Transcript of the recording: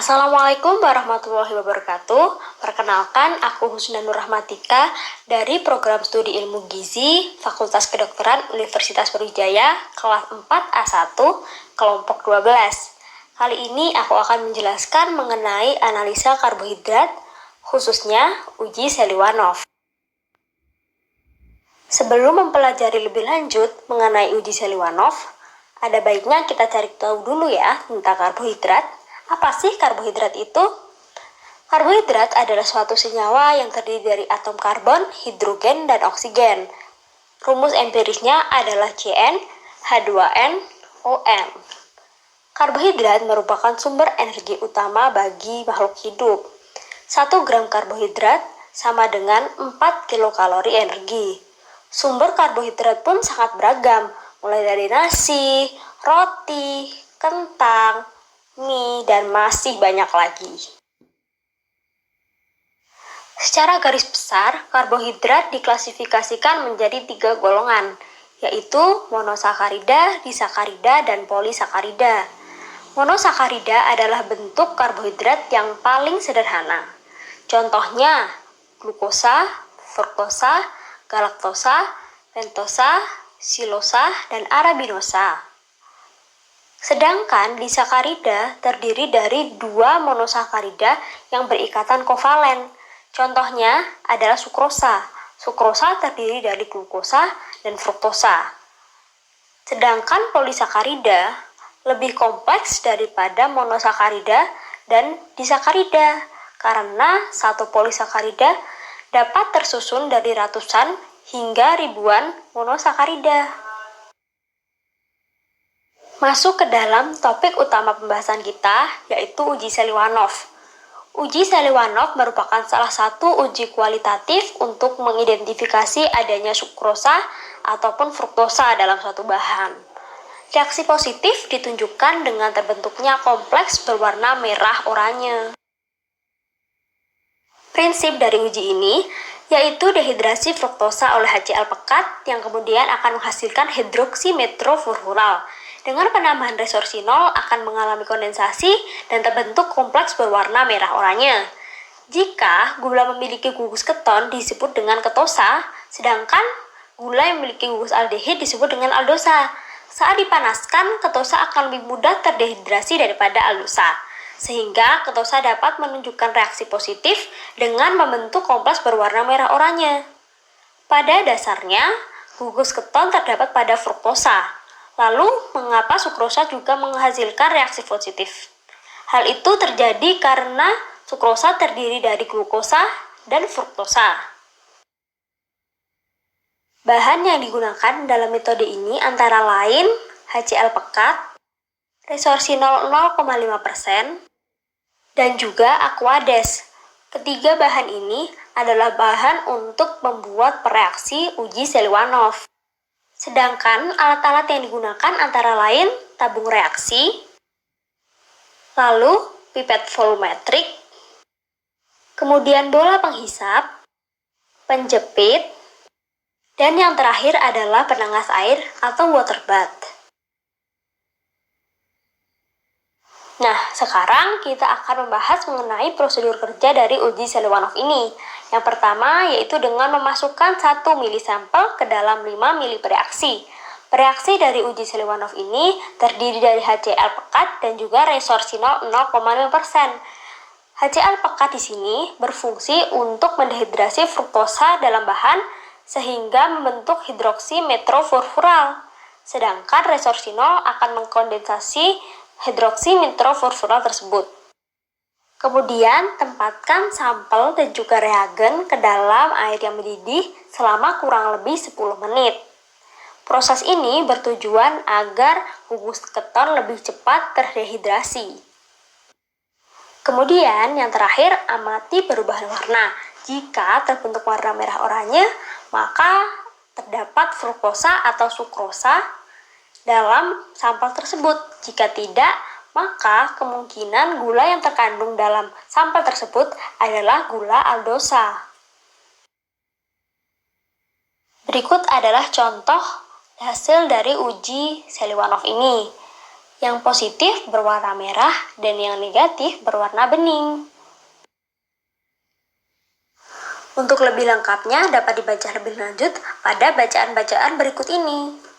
Assalamualaikum warahmatullahi wabarakatuh. Perkenalkan, aku Husna Nur Rahmatika dari Program Studi Ilmu Gizi Fakultas Kedokteran Universitas Brawijaya kelas 4A1 kelompok 12. Kali ini aku akan menjelaskan mengenai analisa karbohidrat, khususnya uji Seliwanov. Sebelum mempelajari lebih lanjut mengenai uji Seliwanov, ada baiknya kita cari tahu dulu ya tentang karbohidrat. Apa sih karbohidrat itu? Karbohidrat adalah suatu senyawa yang terdiri dari atom karbon, hidrogen, dan oksigen. Rumus empirisnya adalah CN, H2N, ON. Karbohidrat merupakan sumber energi utama bagi makhluk hidup. 1 gram karbohidrat sama dengan 4 kilokalori energi. Sumber karbohidrat pun sangat beragam, mulai dari nasi, roti, kentang, mie, dan masih banyak lagi. Secara garis besar, karbohidrat diklasifikasikan menjadi 3 golongan, yaitu monosakarida, disakarida, dan polisakarida. Monosakarida adalah bentuk karbohidrat yang paling sederhana. Contohnya, glukosa, fruktosa, galaktosa, pentosa, silosa, dan arabinosa. Sedangkan disakarida terdiri dari 2 monosakarida yang berikatan kovalen. Contohnya adalah sukrosa. Sukrosa terdiri dari glukosa dan fruktosa. Sedangkan polisakarida lebih kompleks daripada monosakarida dan disakarida karena satu polisakarida dapat tersusun dari ratusan hingga ribuan monosakarida. Masuk ke dalam topik utama pembahasan kita, yaitu uji Seliwanov. Uji Seliwanov merupakan salah satu uji kualitatif untuk mengidentifikasi adanya sukrosa ataupun fruktosa dalam suatu bahan. Reaksi positif ditunjukkan dengan terbentuknya kompleks berwarna merah oranye. Prinsip dari uji ini yaitu dehidrasi fruktosa oleh HCl pekat yang kemudian akan menghasilkan hidroksimetrofurfural. Dengan penambahan resorsinol akan mengalami kondensasi dan terbentuk kompleks berwarna merah oranye. Jika gula memiliki gugus keton disebut dengan ketosa, sedangkan gula yang memiliki gugus aldehid disebut dengan aldosa. Saat dipanaskan, ketosa akan lebih mudah terdehidrasi daripada aldosa, sehingga ketosa dapat menunjukkan reaksi positif dengan membentuk kompleks berwarna merah oranye. Pada dasarnya, gugus keton terdapat pada fruktosa. Lalu, mengapa sukrosa juga menghasilkan reaksi positif? Hal itu terjadi karena sukrosa terdiri dari glukosa dan fruktosa. Bahan yang digunakan dalam metode ini antara lain HCl pekat, resorsinol 0,5%, dan juga aquades. Ketiga bahan ini adalah bahan untuk membuat reaksi uji Seliwanov. Sedangkan alat-alat yang digunakan antara lain tabung reaksi, lalu pipet volumetrik, kemudian bola penghisap, penjepit, dan yang terakhir adalah penangas air atau water bath. Nah, sekarang kita akan membahas mengenai prosedur kerja dari uji Seliwanov ini. Yang pertama yaitu dengan memasukkan 1 mili sampel ke dalam 5 mili reaksi. Reaksi dari uji Seliwanov ini terdiri dari HCl pekat dan juga resorsinol 0,5%. HCl pekat di sini berfungsi untuk mendehidrasi fruktosa dalam bahan sehingga membentuk hidroksimetrofurfural. Sedangkan resorsinol akan mengkondensasi hidroksimetrofurfural tersebut. Kemudian, tempatkan sampel dan juga reagen ke dalam air yang mendidih selama kurang lebih 10 menit. Proses ini bertujuan agar gugus keton lebih cepat terdehidrasi. Kemudian, yang terakhir, amati perubahan warna. Jika terbentuk warna merah oranye, maka terdapat fruktosa atau sukrosa dalam sampel tersebut. Jika tidak, maka kemungkinan gula yang terkandung dalam sampel tersebut adalah gula aldosa. Berikut adalah contoh hasil dari uji Seliwanov ini. Yang positif berwarna merah dan yang negatif berwarna bening. Untuk lebih lengkapnya dapat dibaca lebih lanjut pada bacaan-bacaan berikut ini.